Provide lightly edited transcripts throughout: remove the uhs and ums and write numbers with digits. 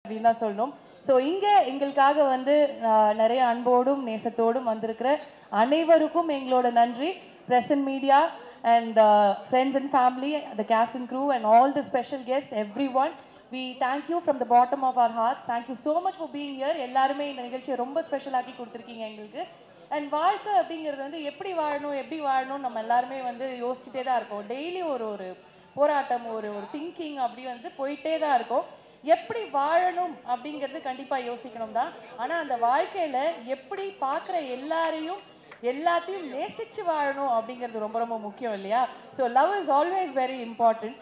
அப்படின்னு தான் சொல்லணும். ஸோ இங்கே எங்களுக்காக வந்து நிறைய அன்போடும் நேசத்தோடும் வந்திருக்கிற அனைவருக்கும் எங்களோட நன்றி. Present media and friends and family, the cast and crew and all the special guests, everyone, we thank you from the bottom of our hearts. Thank you so much for being here. எல்லாருமே இந்த நிகழ்ச்சியை ரொம்ப special ஆக்கி கொடுத்துருக்கீங்க எங்களுக்கு. And வாழ்க்கை அப்படிங்கிறது வந்து எப்படி வாழணும் நம்ம எல்லாருமே வந்து யோசிச்சுட்டே தான் இருக்கோம். டெய்லி ஒரு போராட்டம், ஒரு திங்கிங் அப்படி வந்து போயிட்டே தான் இருக்கும். எப்படி வாழணும் அப்படிங்கிறது கண்டிப்பாக யோசிக்கணும் தான். ஆனால் அந்த வாழ்க்கையில் எப்படி பார்க்குற எல்லாத்தையும் நேசிச்சு வாழணும் அப்படிங்கிறது ரொம்ப ரொம்ப முக்கியம் இல்லையா? So love is always very important.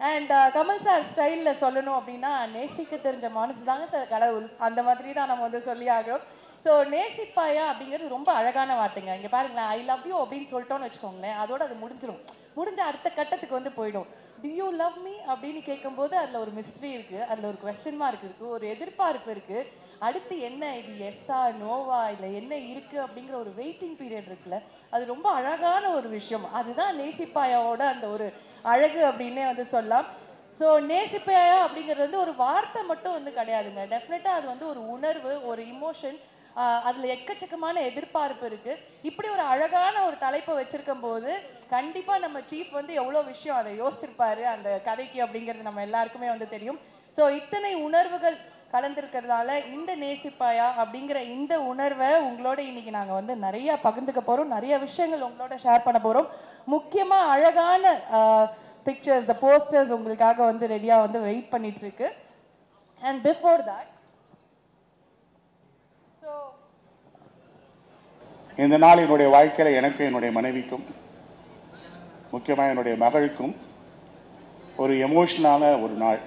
And Kamal sir ஸ்டைலில் சொல்லணும் அப்படின்னா, நேசிக்க தெரிஞ்ச மனசு தாங்க சார் கடவுள், அந்த மாதிரி தான் நம்ம வந்து சொல்லி ஆகிறோம். ஸோ நேசிப்பாயா அப்படிங்கிறது ரொம்ப அழகான வார்த்தைங்க. இங்கே பாருங்களேன், ஐ லவ் யூ அப்படின்னு சொல்லிட்டோன்னு வச்சுக்கோங்களேன், அதோட அது முடிஞ்ச அடுத்த கட்டத்துக்கு வந்து போயிடும். டு யூ லவ் மீ அப்படின்னு கேட்கும்போது அதில் ஒரு மிஸ்ட்ரி இருக்குது, அதில் ஒரு கொஸ்டின் மார்க் இருக்குது, ஒரு எதிர்பார்ப்பு இருக்குது. அடுத்து என்ன, இது எஸ்ஸா நோவா இல்லை என்ன இருக்குது அப்படிங்கிற ஒரு வெயிட்டிங் பீரியட் இருக்குல்ல, அது ரொம்ப அழகான ஒரு விஷயம். அதுதான் நேசிப்பாயாவோட அந்த ஒரு அழகு அப்படின்னே வந்து சொல்லலாம். ஸோ நேசிப்பாயா அப்படிங்கிறது வந்து ஒரு வார்த்தை மட்டும் வந்து கிடையாதுங்க. டெஃபினட்டாக அது வந்து ஒரு உணர்வு, ஒரு இமோஷன், அதில் எக்கச்சக்கமான எதிர்பார்ப்பு இருக்குது. இப்படி ஒரு அழகான ஒரு தலைப்பை வச்சிருக்கும் போது கண்டிப்பாக நம்ம சீஃப் வந்து எவ்வளோ விஷயம் அதை யோசிச்சிருப்பாரு அந்த கதைக்கு அப்படிங்கிறது நம்ம எல்லாருக்குமே வந்து தெரியும். ஸோ இத்தனை உணர்வுகள் கலந்துருக்கிறதால இந்த நேசிப்பாயா அப்படிங்கிற இந்த உணர்வை உங்களோட இன்னைக்கு நாங்கள் வந்து நிறைய பகிர்ந்துக்க போகிறோம். நிறைய விஷயங்கள் உங்களோட ஷேர் பண்ண போகிறோம். முக்கியமாக அழகான பிக்சர்ஸ், த போஸ்டர்ஸ் உங்களுக்காக வந்து ரெடியாக வந்து வெயிட் பண்ணிட்டு இருக்கு. அண்ட் பிஃபோர் தட், இந்த நாள் என்னுடைய வாழ்க்கையில் எனக்கு, என்னுடைய மனைவிக்கும், முக்கியமாக என்னுடைய மகளுக்கும் ஒரு எமோஷனான ஒரு நாள்.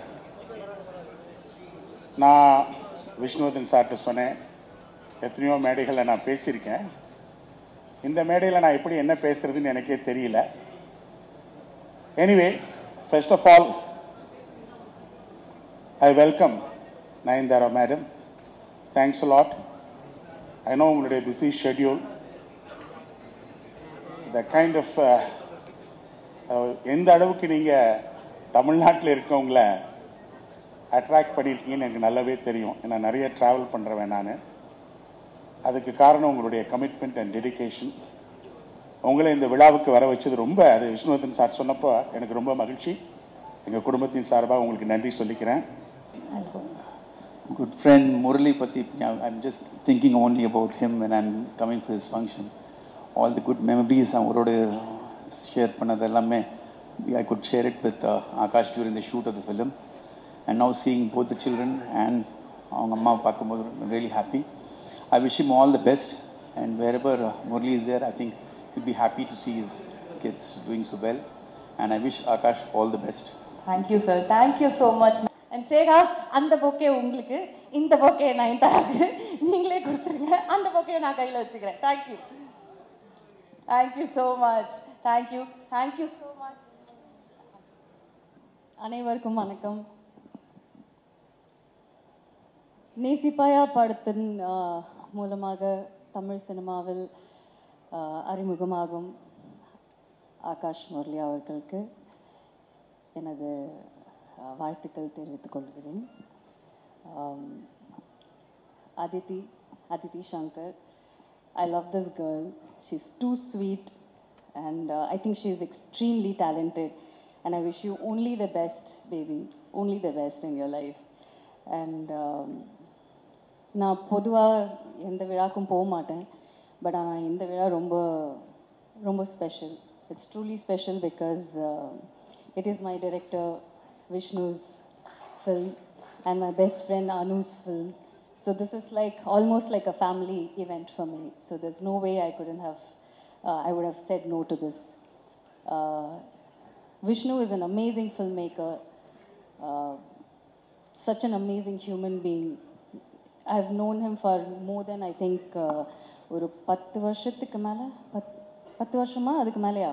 நான் விஷ்ணுவர்தன் சார்கிட்ட சொன்னேன், எத்தனையோ மேடைகளில் நான் பேசியிருக்கேன், இந்த மேடையில் நான் எப்படி என்ன பேசுறதுன்னு எனக்கே தெரியல. Anyway, first of all I welcome Nayanthara madam. Thanks a lot. I know உங்களுடைய busy schedule, the kind of எந்த அளவுக்கு நீங்கள் தமிழ்நாட்டில் இருக்கவங்கள அட்ராக்ட் பண்ணியிருக்கீங்கன்னு எனக்கு நல்லாவே தெரியும். ஏன்னா நிறைய ட்ராவல் பண்ணுறேன் நான். அதுக்கு காரணம் உங்களுடைய கமிட்மெண்ட் அண்ட் டெடிக்கேஷன். உங்களை இந்த விழாவுக்கு வர வச்சது ரொம்ப, அது விஷ்ணுவர்தன் சார் சொன்னப்போ எனக்கு ரொம்ப மகிழ்ச்சி. எங்கள் குடும்பத்தின் சார்பாக உங்களுக்கு நன்றி சொல்லிக்கிறேன். Good friend Murali Pati, I'm just thinking only about him when I'm coming for his function. All the good memories அவரோட ஷேர் பண்ணது எல்லாமே I could share it with Akash during the shoot of the film. And now seeing both the children and அவங்க அம்மா பார்க்கும்போது I'm really happy. I wish him all the best, and wherever Murali is there, I think he'll be happy to see his kids doing so well. And I wish Akash all the best. Thank you sir, thank you so much. And சேகா, அந்த bouquet உங்களுக்கு, இந்த bouquet நான் தரேன், நீங்களே கொடுத்துருங்க. அந்த bouquet நான் கையில் வச்சுக்கிறேன். Thank you, thank you so much. Thank you so much. அனைவருக்கும் வணக்கம். நேசிப்பாயா படத்தின் மூலமாக தமிழ் சினிமாவில் அறிமுகமாகும் ஆகாஷ் முரளி அவர்களுக்கு எனது வாழ்த்துக்கள் தெரிவித்துக் கொள்கிறேன். Aditi Shankar, I love this girl. She's too sweet, and I think she is extremely talented, and I wish you only the best, baby, only the best in your life. And நான் பொதுவாக எந்த விழாக்கும் போக மாட்டேன், but ஆனால் இந்த விழா ரொம்ப ரொம்ப special. It's truly special because it is my director Vishnu's film and my best friend Anu's film. So this is like almost like a family event for me. So there's no way I would have said no to this. Vishnu is an amazing filmmaker, such an amazing human being. I've known him for more than I think ஒரு 10 வருஷத்துக்கு மேலே, 10 வருஷமா, அதுக்கு மேலேயா,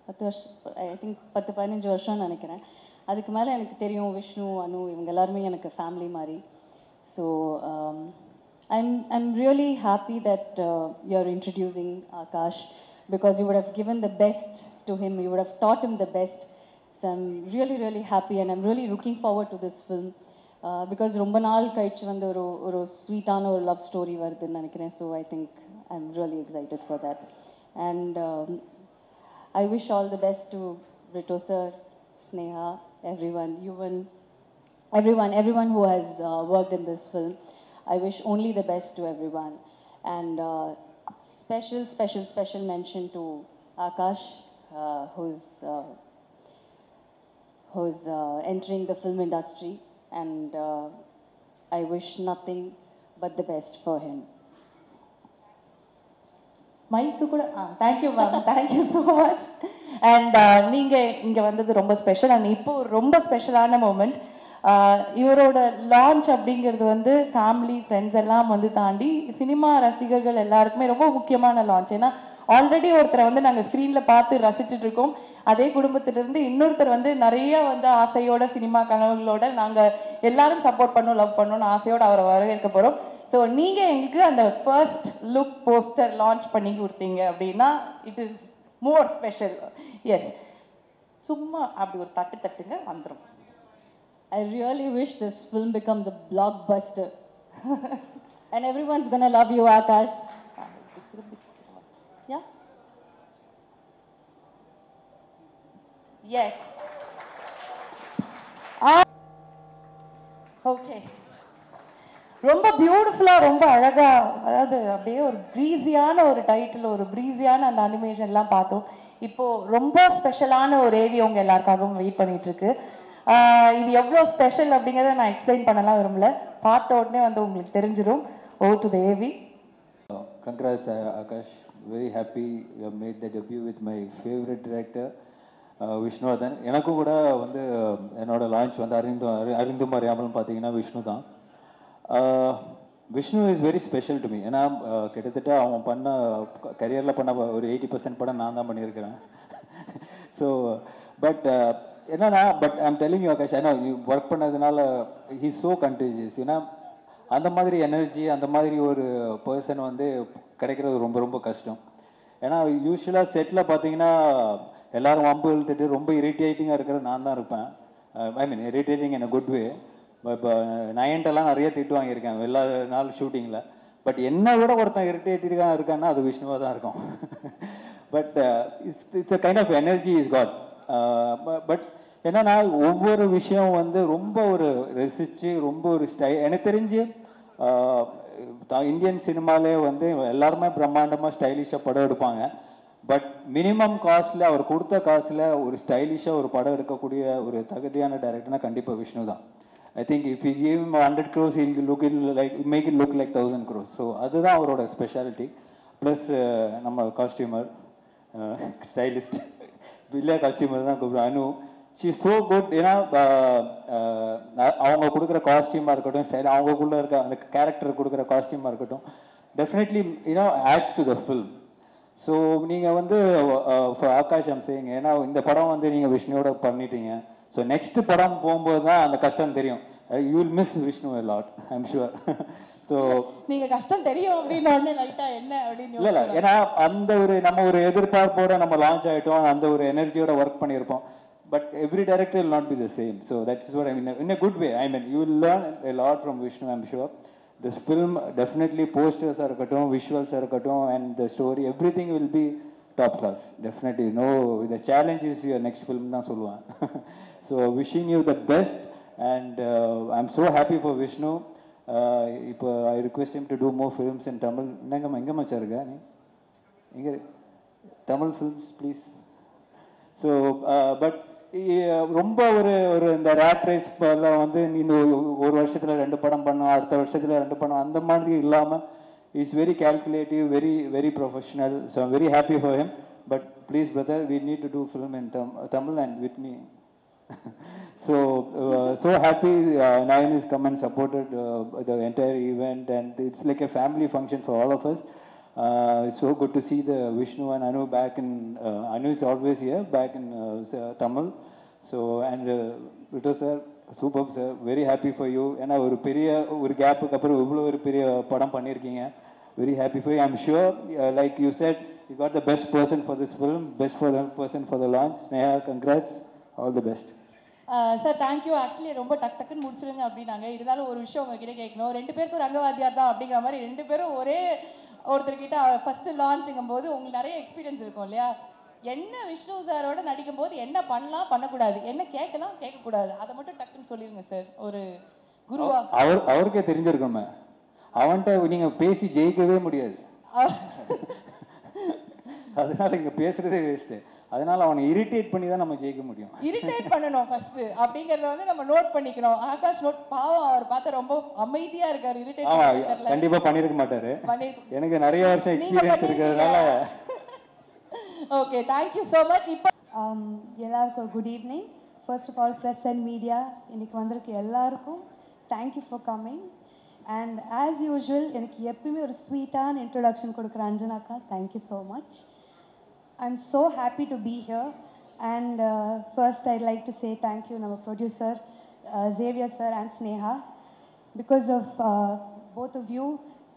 10 வருஷம், I think 10-15 வருஷம்னு நினைக்கிறேன். அதுக்கு மேலே எனக்கு தெரியும் விஷ்ணு, அனு, இவங்க எல்லாருமே எனக்கு ஃபேமிலி மாதிரி. So I'm really happy that you're introducing Akash, because you would have given the best to him, you would have taught him the best. So I'm really, really happy, and I'm really looking forward to this film. Because ரொம்ப நாள் கழிச்சு வந்து ஒரு ஸ்வீட்டான ஒரு love story வருதுன்னு நினைக்கிறேன். So I think I am really excited for that. And I wish all the best to Rito sir, Sneha, everyone, Yuvan, everyone who has worked in this film. I wish only the best to everyone. And special mention to Akash, who's entering the film industry, and I wish nothing but the best for him. மைக்கு கூட thank you ma'am, thank you so much. And நீங்கள் இங்கே வந்தது ரொம்ப special. And இப்போ ரொம்ப ஸ்பெஷலான moment, இவரோட launch அப்படிங்கிறது வந்து ஃபேமிலி ஃப்ரெண்ட்ஸ் எல்லாம் வந்து தாண்டி சினிமா ரசிகர்கள் எல்லாருக்குமே ரொம்ப முக்கியமான லான்ச். ஏன்னா ஆல்ரெடி ஒருத்தரை வந்து நாங்கள் ஸ்க்ரீனில் பார்த்து ரசிச்சுட்டு இருக்கோம். அதே குடும்பத்திலிருந்து இன்னொருத்தர் வந்து நிறைய வந்து ஆசையோட சினிமா கனவுகளோட நாங்கள் எல்லாரும் சப்போர்ட் பண்ணோம், லவ் பண்ணோம்னு ஆசையோடு அவரை வரவேற்க போகிறோம். ஸோ நீங்கள் எங்களுக்கு அந்த ஃபர்ஸ்ட் லுக் போஸ்டர் லான்ச் பண்ணி கொடுத்தீங்க அப்படின்னா it is more special. Yes, சும்மா அப்படி ஒரு தட்டுங்க வந்துடும். I really wish this film becomes a blockbuster. And everyone's gonna love you, Akash. Yeah? Yes. Okay. ரொம்ப பியூட்டிஃபுல்லாக, ரொம்ப அழகாக, அதாவது அப்படியே ஒரு ப்ரீஸியான ஒரு டைட்டில், ஒரு ப்ரீஸியான அந்த அனிமேஷன்லாம் பார்த்தோம். இப்போது ரொம்ப ஸ்பெஷலான ஒரு ஏவி உங்கள் எல்லாருக்காகவும் வெயிட் பண்ணிகிட்ருக்கு. இது எவ்வளோ ஸ்பெஷல் அப்படிங்கிறத நான் எக்ஸ்பிளைன் பண்ணலாம் விரும்பல, பார்த்த உடனே வந்து உங்களுக்கு தெரிஞ்சிடும். Over to the AV. Congrats Akash, very happy you have made the debut with my favorite director Vishnuvardhan. எனக்கும் கூட வந்து என்னோட லான்ச் வந்து அறிந்தும் அறியாமலும் பார்த்தீங்கன்னா விஷ்ணு தான். Vishnu is very special to me. ஏன்னா கிட்டத்தட்ட அவன் பண்ண கரியரில் பண்ண ஒரு 80% படம் நான் தான் பண்ணியிருக்கிறேன். ஸோ பட் என்னன்னா, but I'm telling you Akash, ஏன்னா ஒர்க் பண்ணதுனால ஹீ ஸோ கண்டேஜியஸ். ஏன்னா அந்த மாதிரி எனர்ஜி, அந்த மாதிரி ஒரு பர்சன் வந்து கிடைக்கிறது ரொம்ப ரொம்ப கஷ்டம். ஏன்னா யூஸ்வலாக செட்டில் பார்த்தீங்கன்னா எல்லோரும் வம்பு இழுத்துட்டு ரொம்ப இரிட்டேட்டிங்காக இருக்கிறது நான் தான் இருப்பேன். I mean irritating in a good way. இப்போ நயன்ட்டெல்லாம் நிறைய திட்டு வாங்கியிருக்கேன் எல்லா நாள் ஷூட்டிங்கில். பட் என்னை விட ஒருத்தன் இரிட்டேட்டிங்காக இருக்கான்னா அது விஷ்ணுவாக தான் இருக்கும். But it's a kind of energy is God. But என்னன்னா ஒவ்வொரு விஷயம் வந்து ரொம்ப ஒரு ரசித்து ரொம்ப ஒரு எனக்கு தெரிஞ்சு இந்தியன் சினிமாலே வந்து எல்லாருமே பிரம்மாண்டமாக ஸ்டைலிஷாக படம் எடுப்பாங்க. பட் மினிமம் காஸ்டில் அவர் கொடுத்த காசில் ஒரு ஸ்டைலிஷாக ஒரு படம் எடுக்கக்கூடிய ஒரு தகுதியான டைரக்டர்னா கண்டிப்பாக விஷ்ணு தான். I think if you give him 100 crores, he'll make it look like 1000 crores. So அதுதான் அவரோட ஸ்பெஷாலிட்டி. ப்ளஸ் நம்ம காஸ்டியூமர், ஸ்டைலிஸ்ட், இல்லையா காஸ்டியூமர் தான் கூப்பிடுவோம், அனு. She so good. ஏன்னா அவங்க கொடுக்குற காஸ்டியூமாக இருக்கட்டும், ஸ்டைல் அவங்களுக்குள்ளே இருக்க அந்த கேரக்டர் கொடுக்குற காஸ்டியூமாக இருக்கட்டும், definitely adds to the film. So நீங்கள் வந்து ஆகாஷ் ஐம் சேயிங், ஏன்னா இந்த படம் வந்து நீங்கள் விஷ்ணுவோட பண்ணிட்டீங்க. ஸோ நெக்ஸ்ட் படம் போகும்போது தான் அந்த கஷ்டம் தெரியும். You will miss Vishnu a lot, I'm sure. So நீங்கள் கஷ்டம் தெரியும் அப்படின்னு உடனே லைட்டாக என்ன அப்படின்னு இல்லை ஏன்னா அந்த ஒரு நம்ம ஒரு எதிர்பார்ப்போட நம்ம லான்ச் ஆகிட்டோம், அந்த ஒரு எனர்ஜியோட ஒர்க் பண்ணியிருப்போம். But every director will not be the same. So that is what I mean in a good way. I mean you will learn a lot from Vishnu, I'm sure. This film definitely posters are இருக்கட்டும், visuals are இருக்கட்டும், and the story, everything will be top class. Definitely. No, the challenge is your next film தான் சொல்லுவேன். So wishing you the best, and I'm so happy for Vishnu. இப்போ I request him to do more films in Tamil. எங்கே மச்சா இருக்க நீ? எங்கே Tamil films please. So but ரொம்ப ஒரு இந்த ரேட் ரேஸ் வந்து இந்த ஒரு வருஷத்தில் 2 படம் பண்ணோம், அடுத்த வருஷத்தில் 2 படம், அந்த மாதிரி இல்லாமல் is very calculative, very very professional. So I'm very happy for him. But please brother, we need to do film in Tamil and with me. So happy Nayan has come and supported the entire event, and it's like a family function for all of us. It's so good to see the Vishnu and Anu back in, Anu is always here, back in Tamil. So, and Rito sir, superb sir, very happy for you. And ஒரு பெரிய ஒரு கேப்புக்கு அப்புறம் இவ்வளோ ஒரு பெரிய படம் பண்ணியிருக்கீங்க. Very happy for you. I'm sure, like you said, you got the best person for this film, best for the person for the launch. Sneha, congrats, all the best. Sir thank you. Actually ரொம்ப டக்குன்னு முடிச்சிருங்க அப்படின்னாங்க. இருந்தாலும் ஒரு விஷயம் உங்ககிட்ட கேட்கணும். 2 பேருக்கும் ரங்கவாதியார் தான் அப்படிங்கிற மாதிரி 2 பேரும் ஒரே ஒருத்தர்கிட்ட ஃபர்ஸ்ட் லான்ச்சுங்கும் போது உங்களுக்கு நிறைய எக்ஸ்பீரியன்ஸ் இருக்கும் இல்லையா? என்ன விஷ்ணு சாரோட நடிக்கும் போது என்ன பண்ணலாம் பண்ணக்கூடாது, என்ன கேட்கலாம் கேட்கக்கூடாது, அதை மட்டும் டக்குன்னு சொல்லிடுங்க சார். ஒரு குருவா அவருக்கே தெரிஞ்சிருக்கோமே. அவன்கிட்ட நீங்க பேசி ஜெயிக்கவே முடியாது. அதனால இங்க பேசுறதே வேஸ்ட். அதனால அவனை இரிட்டேட் பண்ணி தான் நம்ம ஜெயிக்க முடியும். இரிட்டேட் பண்ணணும் ஃபர்ஸ்ட் அப்படிங்கறத வந்து நம்ம நோட் பண்ணிக்கணும். ஆகாஷ் நோட் பாவம், அவர் பார்த்தா ரொம்ப அமைதியா இருக்காரு. இரிட்டேட் பண்ணல. கண்டிப்பா பண்ணிருக்க மாட்டாரு. எனக்கு நிறைய வருஷம் எக்ஸ்பீரியன்ஸ் இருக்கிறதுனால. Okay, thank you so much. இப்போ எல்லாருக்கும் good evening. First of all press and media இன்னைக்கு வந்திருக்கு எல்லாருக்கும் thank you for coming. And as usual எனக்கு எப்பயுமே ஒரு ஸ்வீட்டான இன்ட்ரொடக்ஷன் கொடுக்குற அஞ்சனாக்கா, thank you so much. I'm so happy to be here, and first I'd like to say thank you to our producer Xavier sir and Sneha. Because of both of you,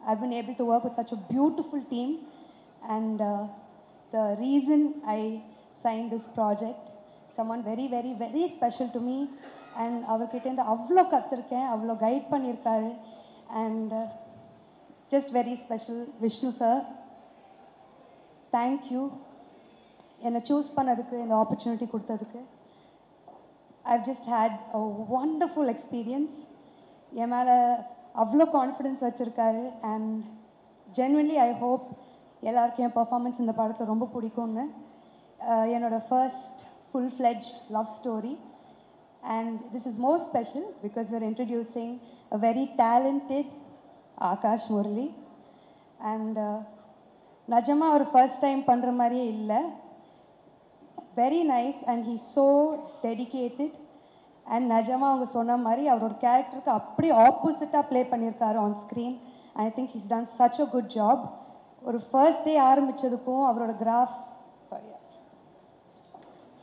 I've been able to work with such a beautiful team, and the reason I signed this project, someone very very very special to me, and avarkitta inda avlo kathiruken, avlo guide pannirkaru, and just very special Vishnu sir, thank you என்னை choose பண்ணதுக்கு, இந்த opportunity கொடுத்ததுக்கு. I've just had a wonderful experience. என் மேலே அவ்வளோ confidence வச்சுருக்காரு. And genuinely I hope எல்லாருக்கும் என் performance இந்த படத்தில் ரொம்ப பிடிக்கும்னு. என்னோடய first full fledge love story. And this is more special because we are introducing a very talented Akash Murali. And நிஜமாக அவர் ஃபர்ஸ்ட் டைம் பண்ணுற மாதிரியே இல்லை. Very nice and he so dedicated. And நிஜமாக அவங்க சொன்ன மாதிரி அவரோட கேரக்டருக்கு அப்படியே ஆப்போசிட்டாக ப்ளே பண்ணியிருக்காரு on screen. I think he's done such a good job. ஒரு ஃபர்ஸ்ட் டே ஆரம்பித்ததுக்கும் அவரோட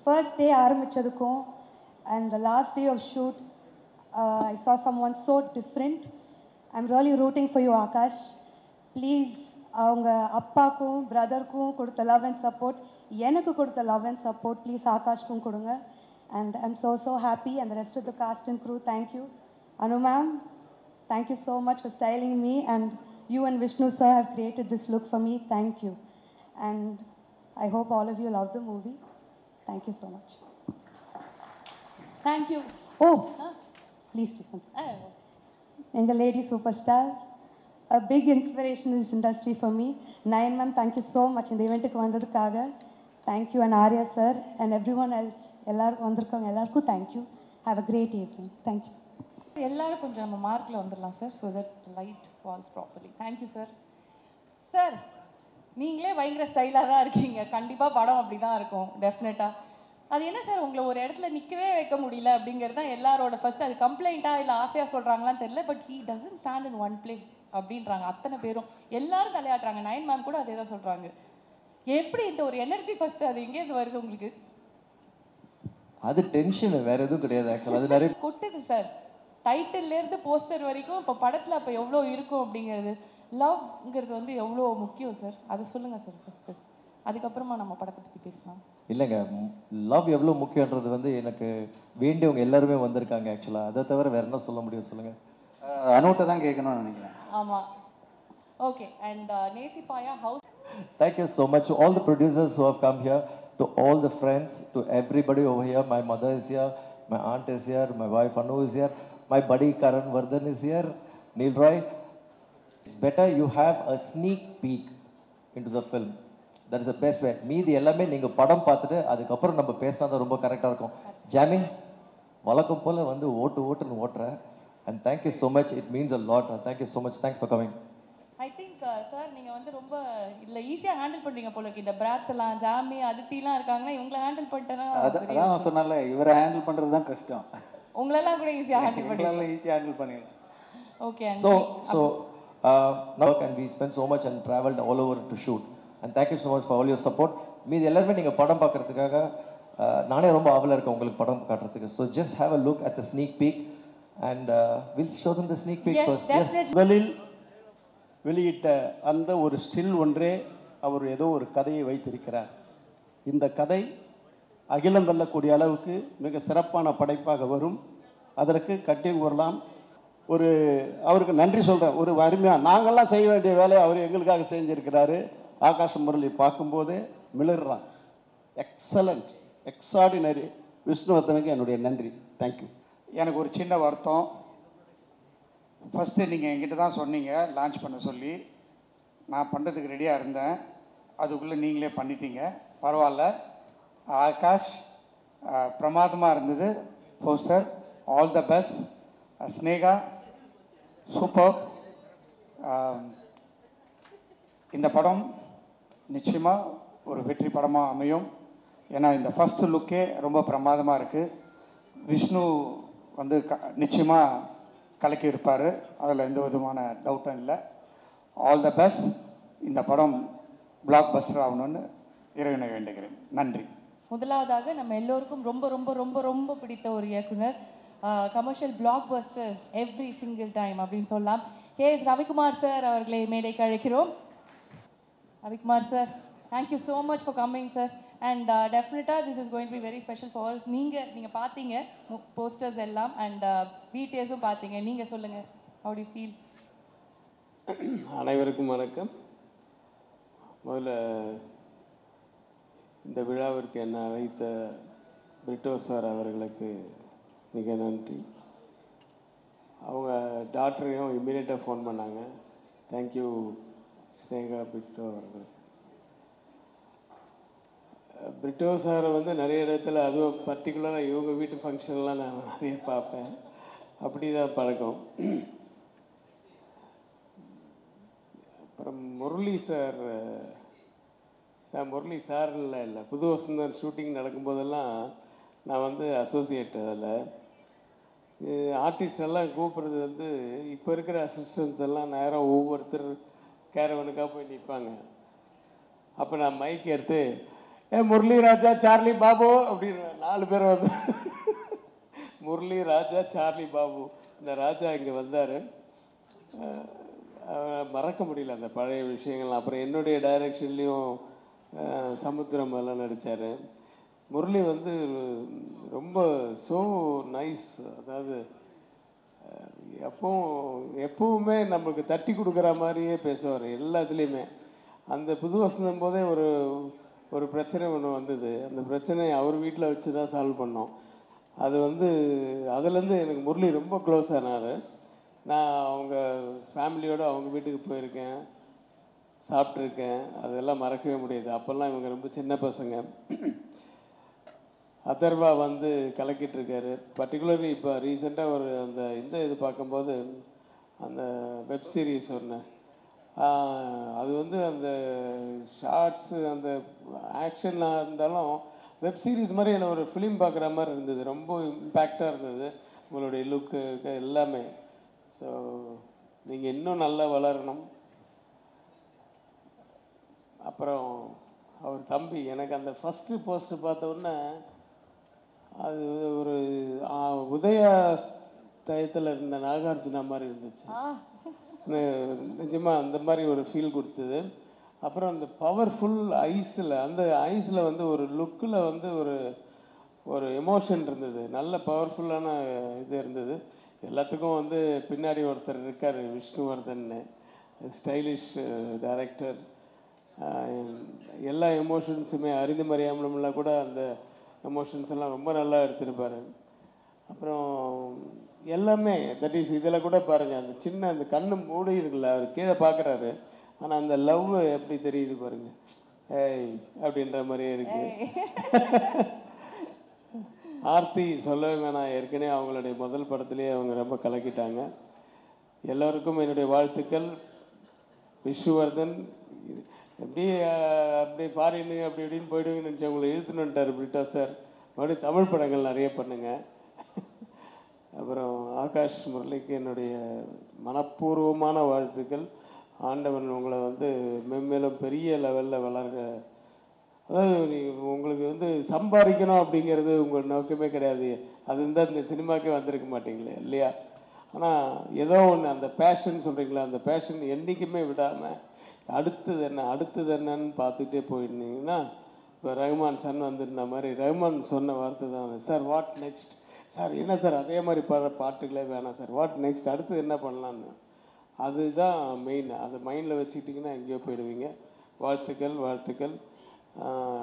ஃபர்ஸ்ட் டே ஆரம்பித்ததுக்கும் and the last day of shoot I saw someone so different. I'm really rooting for you, Akash. Please அவங்க அப்பாக்கும் பிரதருக்கும் கொடுத்த love and support, எனக்கு கொடுத்த love and support please ஆகாஷ்க்கும் கொடுங்க. And I'm so happy, and the rest of the cast and crew, thank you. Anu ma'am, thank you so much for styling me, and you and Vishnu sir have created this look for me. Thank you. And I hope all of you love the movie. Thank you so much. Thank you. Oh, please listen. Enga lady superstar, a big inspiration in this industry for me. Nayan ma'am, thank you so much in the event ku vandadukkaga. Thank you, and Arya sir and everyone else. Ellarum vandirukanga ellarku thank you. Have a great evening. Thank you. எல்லாரும் கொஞ்சம் நம்ம மார்க்கில் வந்துடலாம் சார், so that light falls properly. Thank you sir. Sir நீங்களே பயங்கர ஸ்டைலாக தான் இருக்கீங்க. கண்டிப்பாக படம் அப்படி தான் இருக்கும் டெஃபினட்டாக. அது என்ன சார் உங்களை ஒரு இடத்துல நிற்கவே வைக்க முடியல அப்படிங்கிறது தான் எல்லாரோட ஃபர்ஸ்ட். அது கம்ப்ளைண்ட்டாக இல்லை ஆசையாக சொல்கிறாங்களான்னு தெரியல. But he doesn't stand in one place அப்படின்றாங்க அத்தனை பேரும். எல்லாரும் தலையாட்டுறாங்க. நயன் மேம் கூட அதே தான் சொல்கிறாங்க. எப்படி இந்த ஒரு எனர்ஜி ஃபர்ஸ்ட் அது எங்கேருந்து வருது உங்களுக்கு? அது டென்ஷன், வேற எதுவும் கிடையாது. ஆக்சுவலாக அது நிறைய கொட்டுது சார். டைட்டில்லேருந்து போஸ்டர் வரைக்கும் இப்போ படத்தில் அப்போ எவ்வளோ இருக்கும் அப்படிங்கிறது. லவ்ங்கிறது வந்து எவ்வளோ முக்கியம் சார், அதை சொல்லுங்கள் சார் ஃபஸ்ட்டு. அதுக்கப்புறமா நம்ம படத்தை பற்றி பேசலாம். இல்லைங்க, லவ் எவ்வளோ முக்கியன்றது வந்து எனக்கு வேண்டியவங்க எல்லாருமே வந்திருக்காங்க. ஆக்சுவலாக அதை தவிர வேற என்ன சொல்ல முடியும் சொல்லுங்கள். அனூட்டை தான் கேட்கணும்னு நினைக்கிறேன். ஆமாம், okay. And நேசிப்பாயா house. Thank you so much to all the producers who have come here, to all the friends, to everybody over here. My mother is here, my aunt is here, my wife Anu is here, my buddy Karan Vardhan is here, Neil Roy. It's better you have a sneak peek into the film. That is the best way. மீதி எல்லாமே நீங்கள் படம் பார்த்துட்டு அதுக்கப்புறம் நம்ம பேசினா தான் ரொம்ப கரெக்டாக இருக்கும். ஜாமி வழக்கம் போல் வந்து ஓட்டுன்னு ஓட்டுறேன். And thank you so much, it means a lot. Thank you so much, thanks for coming. I think sir நீங்கள் வந்து ரொம்ப இதில் ஈஸியாக ஹேண்டில் பண்ணுறீங்க போல இருக்கு. இந்த பிராட்ஸ் எல்லாம் ஜாமி அதித்திலாம் இருக்காங்கன்னா இவங்களை ஹேண்டில் பண்ணிட்டேன்னா அதான் சொன்னால இவரை ஹேண்டில் பண்ணுறது தான் கஷ்டம். உங்களெல்லாம் கூட ஈஸியாக ஹேண்டில் பண்ணலாம், ஈஸியாக ஹேண்டில் பண்ணிடலாம். Okay. So now and we spent so much and traveled all over to shoot, and thank you so much for all your support. மீதி எல்லாருமே நீங்கள் படம் பார்க்கறதுக்காக நானே ரொம்ப ஆவலாக இருக்கேன் உங்களுக்கு படம் காட்டுறதுக்கு. So just have a look at the sneak peek and we'll show them the sneak peek first. Yes. முதலில் வெளியிட்ட அந்த ஒரு ஸ்டில் ஒன்றே அவர் ஏதோ ஒரு கதையை வைத்திருக்கிறார். இந்த கதை அகிலம் வெல்லக்கூடிய அளவுக்கு மிக சிறப்பான படைப்பாக வரும். அதற்கு கட்டி கூறலாம். அவருக்கு நன்றி சொல்கிறேன். ஒரு அருமையாக நாங்கள்லாம் செய்ய வேண்டிய வேலையை அவர் எங்களுக்காக செஞ்சுருக்கிறாரு. ஆகாஷ் முரளி பார்க்கும்போதே மிளறான். எக்ஸலண்ட், எக்ஸார்டினரி. விஷ்ணுவர்தனுக்கு என்னுடைய நன்றி. தேங்க்யூ. எனக்கு ஒரு சின்ன வருத்தம். ஃபஸ்ட்டு நீங்கள் என்கிட்ட தான் சொன்னீங்க லான்ச் பண்ண சொல்லி. நான் பண்ணுறதுக்கு ரெடியாக இருந்தேன். அதுக்குள்ளே நீங்களே பண்ணிட்டீங்க. பரவாயில்ல. ஆகாஷ் பிரமாதமாக இருந்தது poster. All the best. Sneha super. இந்த படம் நிச்சயமாக ஒரு வெற்றி படமாக அமையும். ஏன்னா இந்த ஃபஸ்ட்டு லுக்கே ரொம்ப பிரமாதமாக இருக்குது. விஷ்ணு வந்து நிச்சயமாக கலக்கி இருப்பார். அதில் எந்த விதமான டவுட்டும் இல்லை. All the best. இந்த படம் பிளாக் பஸ்டர் ஆகணும்னு இறைவனை வேண்டுகிறேன். நன்றி. முதலாவதாக நம்ம எல்லோருக்கும் ரொம்ப ரொம்ப ரொம்ப ரொம்ப பிடித்த ஒரு இயக்குனர். Commercial blockbusters every single time அப்படின்னு சொல்லலாம். KS ரவிக்குமார் சார் அவர்களை மேடைக்கு அழைக்கிறோம். Ravikumar sir, thank you so much for coming sir. And டெஃபினட்டாக this is going to be very special for us. நீங்கள் பார்த்தீங்க போஸ்டர்ஸ் எல்லாம் அண்ட் பிடிஎஸும் பார்த்தீங்க. நீங்கள் சொல்லுங்கள், ஹவ் டு யூ ஃபீல்? அனைவருக்கும் வணக்கம். முதல்ல இந்த விழாவிற்கு என்னை அழைத்த பிரிட்டோ சார் அவர்களுக்கு மிக நன்றி. அவங்க டாக்டரையும் இம்மீடியட்டாக ஃபோன் பண்ணாங்க. தேங்க்யூ ஸ்னேகா பிரிட்டோ அவர்கள். பிரிட்டோ சாரை வந்து நிறைய இடத்துல, அதுவும் பர்டிகுலராக இவங்க வீட்டு ஃபங்க்ஷன்லாம் நான் நிறைய பார்ப்பேன். அப்படி தான் பழக்கம். அப்புறம் முரளி சார், முரளி சார்ல இல்லை, புது வசந்தன் ஷூட்டிங் நடக்கும்போதெல்லாம் நான் வந்து அசோசியேட். அதில் ஆர்டிஸ்ட் எல்லாம் கூப்பிட்றது வந்து இப்போ இருக்கிற அசிஸ்டன்ஸ் எல்லாம் நேராக ஒவ்வொருத்தர் கேரவனுக்காக போய் நிற்பாங்க. அப்போ நான் மைக் எடுத்து முரளி ராஜா சார்லி பாபு அப்படின்னு 4 பேர் வந்து முரளி ராஜா சார்லி பாபு. இந்த ராஜா இங்கே வந்தார். மறக்க முடியல அந்த பழைய விஷயங்கள்லாம். அப்புறம் என்னுடைய டைரக்ஷன்லேயும் சமுத்திரம் எல்லாம் நடித்தார். முரளி வந்து ரொம்ப ஸோ நைஸ். அதாவது எப்பவுமே நம்மளுக்கு தட்டி கொடுக்குற மாதிரியே பேசுவார் எல்லாத்துலேயுமே. அந்த புது வசந்தம் போதே ஒரு பிரச்சனை ஒன்று வந்தது. அந்த பிரச்சனையை அவர் வீட்டில் வச்சு தான் சால்வ் பண்ணோம். அது வந்து அதுலேருந்து எனக்கு முரளி ரொம்ப க்ளோஸ் ஆனார். நான் அவங்க ஃபேமிலியோடு அவங்க வீட்டுக்கு போயிருக்கேன், சாப்பிட்ருக்கேன். அதெல்லாம் மறக்கவே முடியாது. அப்போல்லாம் இவங்க ரொம்ப சின்ன பசங்க. அதர்வா வந்து கலக்கிட்டு இருக்காரு. பர்டிகுலர்லி இப்போ ரீசெண்டாக இந்த இது பார்க்கும்போது அந்த வெப் சீரிஸ் ஒன்று, அது வந்து அந்த ஷார்ட்ஸு அந்த ஆக்ஷனாக இருந்தாலும் வெப் சீரிஸ் மாதிரி என்ன ஒரு ஃபிலிம் பார்க்குற மாதிரி இருந்தது. ரொம்ப இம்பேக்டாக இருந்தது உங்களுடைய லுக்கு எல்லாமே. ஸோ நீங்கள் இன்னும் நல்லா வளரணும். அப்புறம் அவர் தம்பி, எனக்கு அந்த ஃபஸ்ட்டு போஸ்ட்டு பார்த்த உடனே அது ஒரு உதயா டயத்தில் இருந்த நாகார்ஜுனா மாதிரி இருந்துச்சு. நிஜமாக அந்த மாதிரி ஒரு ஃபீல் கொடுத்தது. அப்புறம் அந்த பவர்ஃபுல் ஐஸில் வந்து ஒரு லுக்கில் வந்து ஒரு எமோஷன் இருந்தது. நல்ல பவர்ஃபுல்லான இது இருந்தது. எல்லாத்துக்கும் வந்து பின்னாடி ஒருத்தர் இருக்கார், விஷ்ணுவர்தன்னு, ஸ்டைலிஷ் டைரக்டர். எல்லா எமோஷன்ஸுமே அறிந்து மறியாமலாம் கூட அந்த எமோஷன்ஸ் எல்லாம் ரொம்ப நல்லா எடுத்திருப்பார். அப்புறம் எல்லாமே தட் இஸ் இதில் கூட பாருங்கள், அந்த சின்ன அந்த கண்ணு மூடி இருக்குல்ல, அவர் கீழே பார்க்குறாரு, ஆனால் அந்த லவ் எப்படி தெரியுது பாருங்கள். ஏய் அப்படின்ற மாதிரியே இருக்குது. ஆர்த்தி சொல்லவே வேணாம். ஏற்கனவே அவங்களுடைய முதல் படத்துலேயே அவங்க ரொம்ப கலக்கிட்டாங்க. எல்லோருக்கும் என்னுடைய வாழ்த்துக்கள். விஷ்ணுவர்தன் அப்படியே ஃபாரின்னு அப்படி இப்படின்னு போயிடுவீங்கன்னு நினச்சி அவங்களை இழுத்துன்னு வந்துட்டார் பிரிட்டோ சார். மறுபடியும் தமிழ் படங்கள் நிறைய பண்ணுங்கள். அப்புறம் ஆகாஷ் முரளிக்கு என்னுடைய மனப்பூர்வமான வாழ்த்துக்கள். ஆண்டவன் உங்களை வந்து மென்மேலும் பெரிய லெவலில் வளர்க. அதாவது உங்களுக்கு வந்து சம்பாதிக்கணும் அப்படிங்கிறது உங்கள் நோக்கமே கிடையாது. அது இருந்தால் இந்த சினிமாக்கே வந்திருக்க மாட்டீங்களே இல்லையா? ஆனால் ஏதோ ஒன்று அந்த பேஷன் சொல்கிறீங்களா, அந்த பேஷன் என்றைக்குமே விடாமல் அடுத்தது என்னன்னு பார்த்துக்கிட்டே போயிருந்தீங்கன்னா இப்போ ரஹ்மான் சன் வந்திருந்த மாதிரி ரஹ்மான் சொன்ன வார்த்தை தான் சார் வாட் நெக்ஸ்ட் சார் என்ன சார் அதே மாதிரி பாடுற பாட்டுகளே வேணாம் சார் வாட் நெக்ஸ்ட் அடுத்து என்ன பண்ணலான்னு அதுதான் மெயின். அதை மைண்டில் வச்சுக்கிட்டிங்கன்னா எங்கேயோ போயிடுவீங்க. வாழ்த்துக்கள் வாழ்த்துக்கள்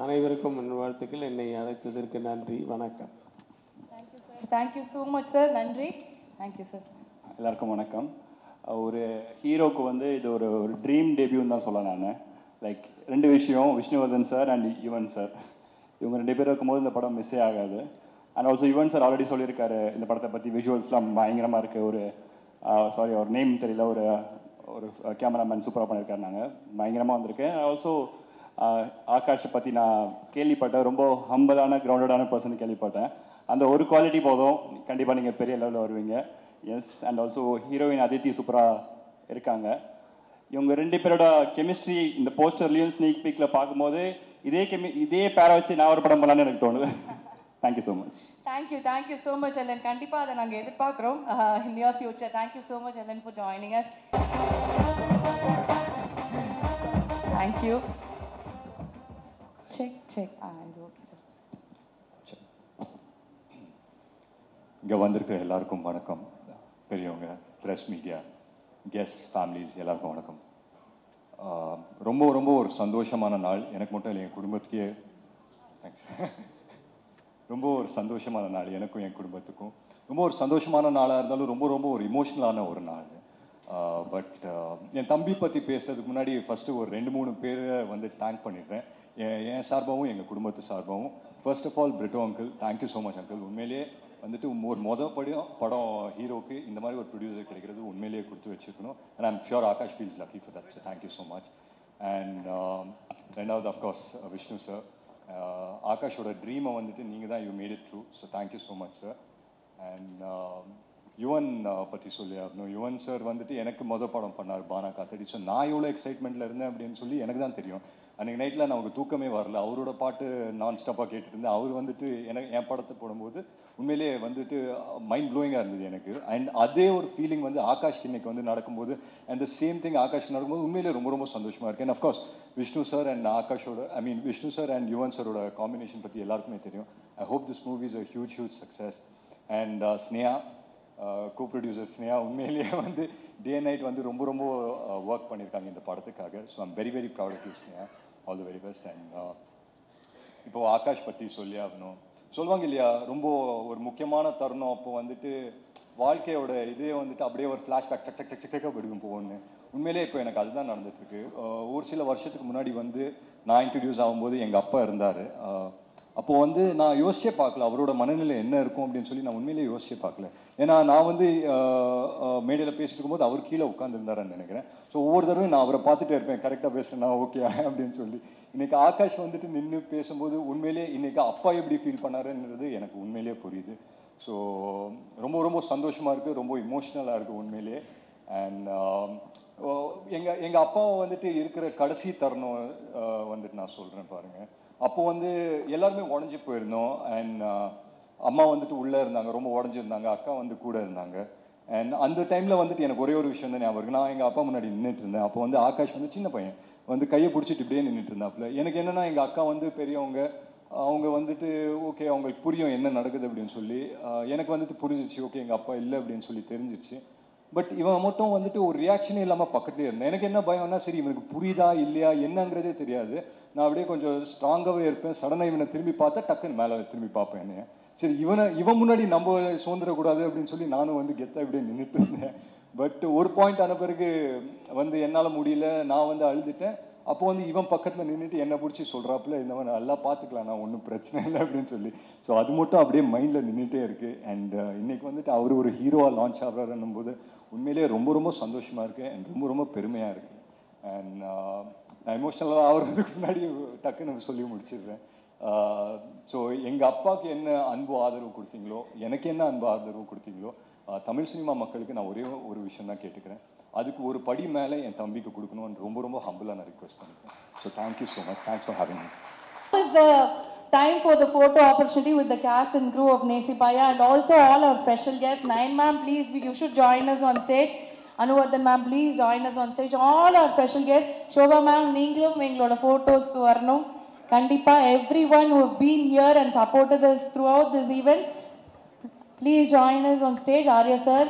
அனைவருக்கும் என் வாழ்த்துக்கள். என்னை அழைத்ததற்கு நன்றி. வணக்கம். Thank you so much sir. நன்றி. Thank you sir. எல்லாருக்கும் வணக்கம். ஒரு ஹீரோக்கு வந்து இது ஒரு ட்ரீம் டெபியூன்னு தான் சொல்ல நான். லைக் 2 விஷயம், Vishnuvardhan sir and Yuvan sir. இவங்க 2 பேர் இருக்கும்போது இந்த படம் மிஸ்ஸே ஆகாது. And also Yuvan sir already சொல்லியிருக்காரு இந்த படத்தை பற்றி. விஷுவல்ஸ்லாம் பயங்கரமாக இருக்குது. ஒரு சாரி அவர் நேம் தெரியல, ஒரு ஒரு கேமராமேன் சூப்பராக பண்ணியிருக்காரு. நாங்கள் பயங்கரமாக வந்திருக்கேன். ஆல்சோ ஆகாஷை பற்றி நான் கேள்விப்பட்டேன். ரொம்ப ஹம்பலான கிரவுண்டடான பர்சன் கேள்விப்பட்டேன். அந்த ஒரு குவாலிட்டி போதும், கண்டிப்பாக நீங்கள் பெரிய லெவலில் வருவீங்க. Yes. And also heroine Aditi சூப்பராக இருக்காங்க. இவங்க 2 பேரோட கெமிஸ்ட்ரி இந்த போஸ்டர்லேயும் ஸ்னீக் பீக்கில் பார்க்கும்போது இதே பேரை வச்சு நான் ஒரு படம் பண்ணலான்னு எனக்கு தோணுது. Thank you so much. Thank you so much Elan. கண்டிப்பாக அதை நாங்கள் எதிர்பார்க்குறோம் in near future. Thank you so much Elan for joining us. Thank you. Check இது ஓகே சார். இங்கே வந்திருக்கிற எல்லாருக்கும் வணக்கம். பெரியவங்க, ப்ரெஸ், மீடியா, கெஸ்ட், ஃபேமிலிஸ் எல்லாருக்கும் வணக்கம். ரொம்ப ரொம்ப ஒரு சந்தோஷமான நாள். எனக்கு மட்டும் இல்லை, என் குடும்பத்துக்கே தேங்க்ஸ். ரொம்ப ஒரு சந்தோஷமான நாள் எனக்கும் என் குடும்பத்துக்கும். ரொம்ப ஒரு சந்தோஷமான நாளாக இருந்தாலும் ரொம்ப ரொம்ப ஒரு இமோஷ்னலான ஒரு நாள். பட் என் தம்பி பற்றி பேசுறதுக்கு முன்னாடி ஃபஸ்ட்டு ஒரு 2-3 பேரை வந்து தேங்க் பண்ணிடுறேன். என் சார்பாகவும் எங்கள் குடும்பத்து சார்பாகவும். First of all Brito uncle, thank you so much uncle. உண்மையிலேயே வந்துட்டு ஒரு படம் ஹீரோக்கு இந்த மாதிரி ஒரு ப்ரொடியூசர் கிடைக்கிறது உண்மையிலேயே கொடுத்து வச்சுருக்கணும். And I'm sure Akash feels lucky for that. So thank you so much. And ரெண்டாவது அஃப்கோர்ஸ் விஷ்ணு சார். ஆகாஷோட ட்ரீமை வந்துட்டு நீங்கள் தான் you made it true. So thank you so much sir. And Yuvan பற்றி சொல்லி ஆகணும். யுவன் சார் வந்துட்டு எனக்கு படம் பண்ணார் பானா காத்தடி. ஸோ நான் எவ்வளோ எக்ஸைட்மெண்ட்டில் இருந்தேன் அப்படின்னு சொல்லி எனக்கு தான் தெரியும். அன்றைக்கி நைட்டில் நமக்கு தூக்கமே வரல. அவரோட பாட்டு நான் ஸ்டாப்பாக கேட்டுட்டு இருந்தேன். அவர் வந்துட்டு என் படத்தை போடும்போது உண்மையிலேயே வந்துட்டு மைண்ட் ப்ளோயிங்காக இருந்தது எனக்கு. அண்ட் அதே ஒரு ஃபீலிங் வந்து ஆகாஷ் இன்னைக்கு வந்து நடக்கும்போது and the same thing Akash நடக்கும்போது உண்மையிலேயே ரொம்ப ரொம்ப சந்தோஷமாக இருக்குது. And of course Vishnu sir and ஆகாஷோட விஷ்ணு சார் அண்ட் யுவன் சாரோட காம்பினேஷன் பற்றி எல்லாருக்குமே தெரியும். I hope this movie is a huge success. And Sneha, co-producer Sneha உண்மையிலேயே வந்து டே நைட் வந்து ரொம்ப ரொம்ப ஒர்க் பண்ணியிருக்காங்க இந்த படத்துக்காக. So I'm very very proud of you Sneha. All the very best. And இப்போது ஆகாஷ் பற்றி சொல்லி ஆகணும். சொல்லுவாங்க இல்லையா, ரொம்ப ஒரு முக்கியமான தருணம். அப்போ வந்துட்டு வாழ்க்கையோட இதே வந்துட்டு அப்படியே ஒரு ஃப்ளாஷ்பேக் சக்க படிக்கும் போகணுன்னு. உண்மையிலே இப்போ எனக்கு அதுதான் நடந்துட்டுருக்கு. ஒரு சில வருஷத்துக்கு முன்னாடி வந்து நான் இன்ட்ரடியூஸ் ஆகும்போது எங்கள் அப்பா இருந்தார். அப்போது வந்து நான் யோசிச்சே பார்க்கல அவரோட மனநிலை என்ன இருக்கும் அப்படின்னு சொல்லி. நான் உண்மையிலேயே யோசிச்சே பார்க்கல. ஏன்னா நான் வந்து மேடையில் பேசிட்டு இருக்கும்போது அவர் கீழே உட்காந்துருந்தாருன்னு நினைக்கிறேன். ஸோ ஒவ்வொரு தடவையும் நான் அவரை பார்த்துட்டே இருப்பேன், கரெக்டாக பேசுனா ஓகே அப்படின்னு சொல்லி. இன்றைக்கி ஆகாஷ் வந்துட்டு நின்று பேசும்போது உண்மையிலே இன்றைக்கி அப்பா எப்படி ஃபீல் பண்ணாருன்றது எனக்கு உண்மையிலே புரியுது. ஸோ ரொம்ப ரொம்ப சந்தோஷமாக இருக்குது, ரொம்ப இமோஷ்னலாக இருக்குது உண்மையிலே. அண்ட் எங்கள் அப்பாவை வந்துட்டு இருக்கிற கடைசி தருணம் வந்துட்டு நான் சொல்கிறேன் பாருங்கள். அப்போது வந்து எல்லாருமே உடஞ்சி போயிருந்தோம். அண்ட் அம்மா வந்துட்டு உள்ளே இருந்தாங்க, ரொம்ப உடஞ்சிருந்தாங்க. அக்கா வந்து கூட இருந்தாங்க. அண்ட் அந்த டைமில் வந்துட்டு எனக்கு ஒரே ஒரு விஷயம் தான் ஞாபகம் இருக்குது. நான் எங்கள் அப்பா முன்னாடி நின்றுட்டு இருந்தேன். அப்போ வந்து ஆகாஷ் வந்து சின்ன பையன் வந்து கையை பிடிச்சிட்டு இப்படியே நின்றுட்டு இருந்தாப்புல. எனக்கு என்னென்னா எங்கள் அக்கா வந்து பெரியவங்க, அவங்க வந்துட்டு ஓகே அவங்களுக்கு புரியும் என்ன நடக்குது அப்படின்னு சொல்லி. எனக்கு வந்துட்டு புரிஞ்சிச்சு, ஓகே எங்கள் அப்பா இல்லை அப்படின்னு சொல்லி தெரிஞ்சிச்சு. பட் இவன் மட்டும் வந்துட்டு ஒரு ரியாக்ஷனே இல்லாமல் பக்கத்துலேயே இருந்தேன். எனக்கு என்ன பயம்னா, சரி இவனுக்கு புரியுதா இல்லையா என்னங்கிறதே தெரியாது. நான் அப்படியே கொஞ்சம் ஸ்ட்ராங்காகவே இருப்பேன். சடனாக இவனை திரும்பி பார்த்தா டக்குன்னு மேலே திரும்பி பார்ப்பேன் என்னைய. சரி இவன் முன்னாடி நம்ம சுதந்திரக்கூடாது அப்படின்னு சொல்லி நானும் வந்து கெத்தாக இப்படியே நின்றுட்டு இருந்தேன். பட் ஒரு பாயிண்ட் ஆன பிறகு வந்து என்னால் முடியல, நான் வந்து அழுதுட்டேன். அப்போ வந்து இவன் பக்கத்தில் நின்றுட்டு என்னை பிடிச்சி சொல்கிறாப்புல, இந்த நல்லா பார்த்துக்கலாம், நான் ஒன்றும் பிரச்சனை இல்லை அப்படின்னு சொல்லி. ஸோ அது மட்டும் அப்படியே மைண்டில் நின்றுட்டே இருக்குது. அண்ட் இன்றைக்கி வந்துட்டு அவர் ஒரு ஹீரோவாக லான்ச் ஆகிறாருன்னும் போது உண்மையிலேயே ரொம்ப ரொம்ப சந்தோஷமாக இருக்குது அண்ட் ரொம்ப ரொம்ப பெருமையாக இருக்குது. அண்ட் நான் எமோஷ்னலாக ஆகிறதுக்கு முன்னாடி டக்குன்னு சொல்லி முடிச்சிடுறேன். ஸோ எங்கள் அப்பாவுக்கு என்ன அன்பு ஆதரவு கொடுத்தீங்களோ, எனக்கு என்ன அன்பு ஆதரவு கொடுத்தீங்களோ, தமிழ் சினிமா மக்களுக்கு நான் ஒரே ஒரு விஷயம் தான் கேட்டுக்கிறேன். அதுக்கு ஒரு படி மேலே என் தம்பிக்கு கொடுக்கணும்னு ரொம்ப ரொம்ப ஹம்பிளாக நான் ரிக்வெஸ்ட் பண்ணிக்கிறேன். So thank you so much. Thanks for having me. Time for the photo opportunity with the cast and crew of Nesi Paya and also all our special guests. Nayan ma'am, please, you should join us on stage. Anuvardhan ma'am, please join us on stage. All our special guests. Shobha ma'am, நீங்களும் எங்களோட photos வரணும். கண்டிப்பா everyone who have been here and supported us throughout this event, please join us on stage. Arya sir,